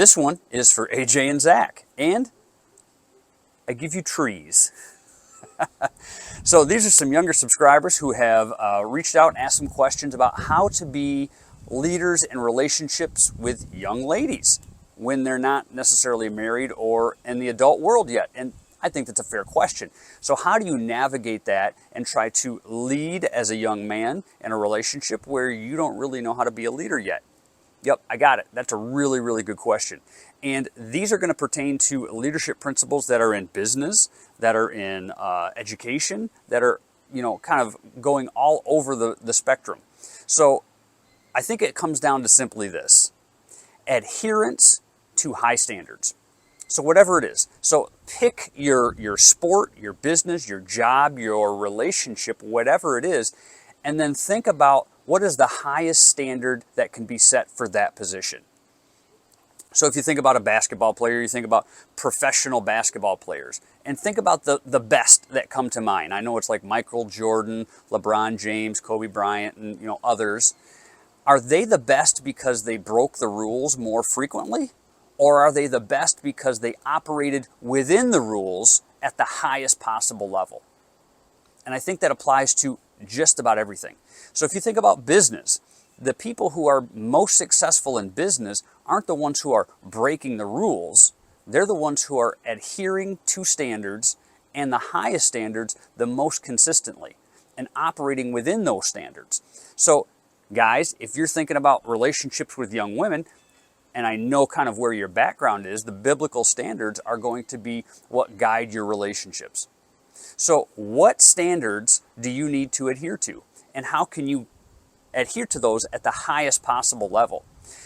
This one is for AJ and Zach, and I give you trees. So these are some younger subscribers who have reached out and asked some questions about how to be leaders in relationships with young ladies when they're not necessarily married or in the adult world yet. And I think that's a fair question. So how do you navigate that and try to lead as a young man in a relationship where you don't really know how to be a leader yet? Yep, I got it. That's a really, really good question. And these are going to pertain to leadership principles that are in business, that are in education, that are, kind of going all over the spectrum. So I think it comes down to simply this: adherence to high standards. So whatever it is. So pick your sport, your business, your job, your relationship, whatever it is, and then think about what is the highest standard that can be set for that position. So if you think about a basketball player, you think about professional basketball players, and think about the best that come to mind. I know it's like Michael Jordan, LeBron James, Kobe Bryant, and others. Are they the best because they broke the rules more frequently? Or are they the best because they operated within the rules at the highest possible level? And I think that applies to just about everything. So if you think about business, the people who are most successful in business aren't the ones who are breaking the rules. They're the ones who are adhering to standards, and the highest standards the most consistently, and operating within those standards. So guys, if you're thinking about relationships with young women, and I know kind of where your background is, the biblical standards are going to be what guide your relationships. So what standards do you need to adhere to? And how can you adhere to those at the highest possible level?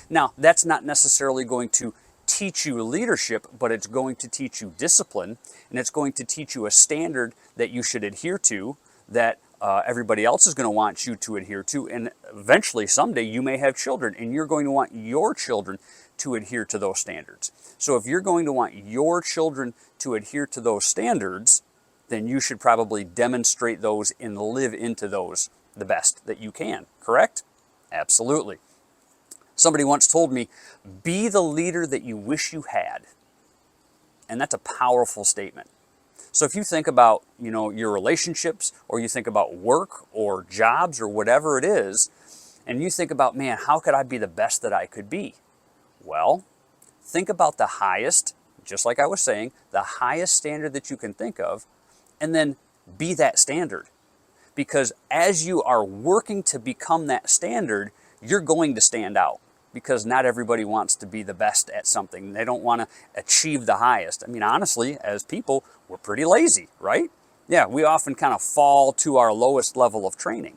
Now, that's not necessarily going to teach you leadership, but it's going to teach you discipline, and it's going to teach you a standard that you should adhere to, that everybody else is going to want you to adhere to, and eventually someday you may have children, and you're going to want your children to adhere to those standards. So if you're going to want your children to adhere to those standards, then you should probably demonstrate those and live into those the best that you can, correct? Absolutely. Somebody once told me, be the leader that you wish you had. And that's a powerful statement. So if you think about, your relationships, or you think about work or jobs or whatever it is, and you think about, man, how could I be the best that I could be? Well, think about the highest, just like I was saying, the highest standard that you can think of, and then be that standard. Because as you are working to become that standard, you're going to stand out. Because not everybody wants to be the best at something. They don't want to achieve the highest. I mean, honestly, as people, we're pretty lazy, right? Yeah, we often kind of fall to our lowest level of training.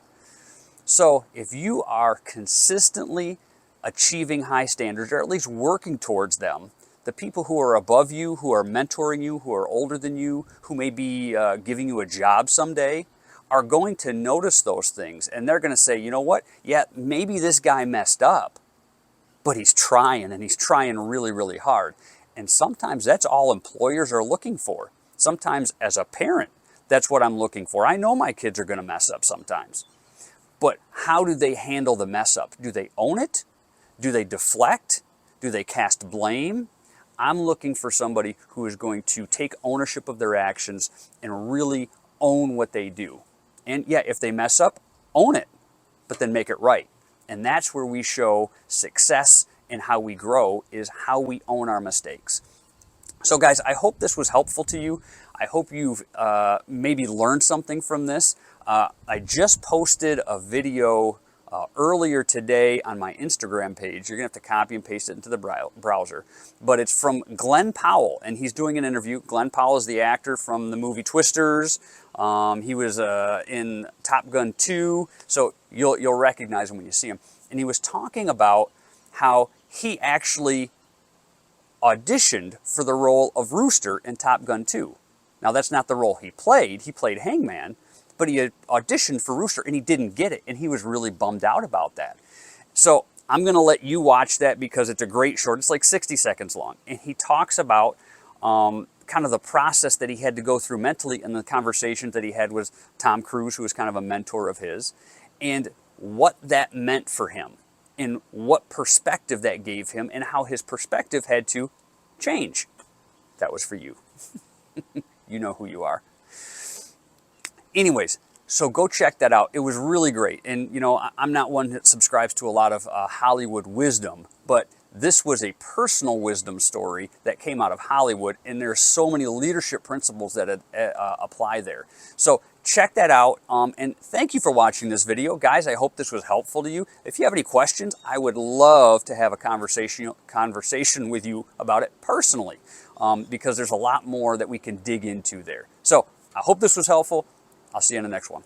So if you are consistently achieving high standards, or at least working towards them, the people who are above you, who are mentoring you, who are older than you, who may be giving you a job someday, are going to notice those things. And they're going to say, you know what? Yeah, maybe this guy messed up, but he's trying, and he's trying really, really hard. And sometimes that's all employers are looking for. Sometimes as a parent, that's what I'm looking for. I know my kids are going to mess up sometimes. But how do they handle the mess up? Do they own it? Do they deflect? Do they cast blame? I'm looking for somebody who is going to take ownership of their actions and really own what they do. And yeah, if they mess up, own it, but then make it right. And that's where we show success and how we grow, is how we own our mistakes. So guys, I hope this was helpful to you. I hope you've maybe learned something from this. I just posted a video earlier today on my Instagram page. You're going to have to copy and paste it into the browser. But it's from Glen Powell, and he's doing an interview. Glen Powell is the actor from the movie Twisters. He was in Top Gun 2, so you'll recognize him when you see him. And he was talking about how he actually auditioned for the role of Rooster in Top Gun 2. Now, that's not the role he played. He played Hangman, but he had auditioned for Rooster, and he didn't get it, and he was really bummed out about that. So I'm going to let you watch that because it's a great short. It's like 60 seconds long, and he talks about kind of the process that he had to go through mentally and the conversations that he had with Tom Cruise, who was kind of a mentor of his, and what that meant for him. and what perspective that gave him and how his perspective had to change. That was for you. You know who you are. Anyways, so go check that out. It was really great. And, you know, I'm not one that subscribes to a lot of Hollywood wisdom, but this was a personal wisdom story that came out of Hollywood, and there's so many leadership principles that apply there. So check that out, and thank you for watching this video. Guys, I hope this was helpful to you. If you have any questions, I would love to have a conversation with you about it personally, because there's a lot more that we can dig into there. So I hope this was helpful. I'll see you in the next one.